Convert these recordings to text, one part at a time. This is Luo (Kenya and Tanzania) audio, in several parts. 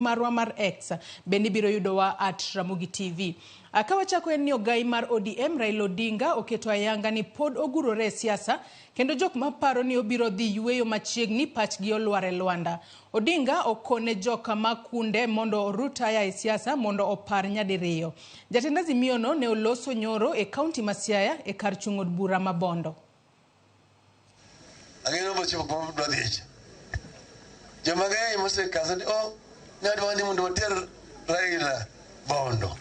marwa mar X bende biro yudowa at Ramogi TV. Kawachako en ni ogai mar ODM Raila Odinga oketo ayanga ni pod ogurore e siasa kendo jok maparo ni obiro dhi yueyo machiegni pachgi olwar e Luanda. Odinga okone joka makunde mondo orutaya e siasa mondo opar nyadiriyo. Jatend Azimio no ne oloso nyoro e kaunti ma Siaya e kar chung od bura ma Bondo. Ang'eyo bocho ko dwadhiech. Jomagay mose kasani nyadwani mondo oter Raila Bondo.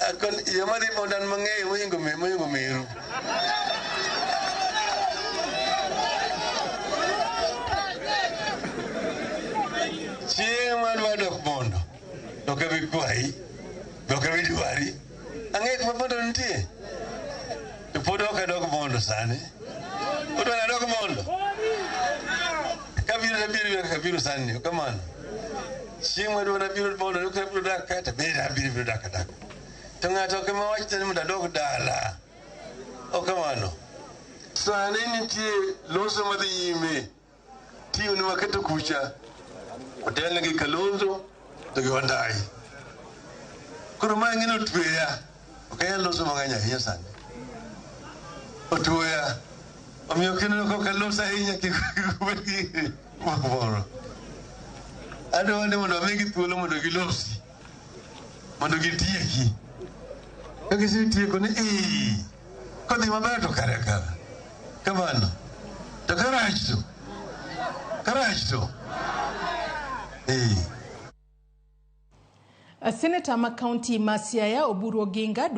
Akon yamari bondan mang'eyo mohingo miru. Chieng' madwa dok Bondo. Doka bi kwai. Doka bi dwari. Ang'eyo kuma Bondo nitie. To pod ok dok Bondo sani. Odwa dok Bondo. Abiro sani kamano. Chieng' madwa Abiro Bondo doka Abiro dak kata beda Abiro dak dak. To ng'ato kama wacho ni mondo dog dala. Kamano. Sani nitie loso madhi nyime. Tiyo ni waketo kucha. Otelne gi Kalonzo to gi Wandai. Koro ma ng'ino tweya. Ok loso mang'eny ahinya sani. Otweya. Omiyo kendo ko Kalonzo ahinya kik moro. Adwa ni mondo amigi thuolo mondo gilosi. Mondo gitieki. Kagisi tieko ni kodhi maber to kare kare. Kamano. To karach to. Senator ma county ma Siaya Oburu Oginga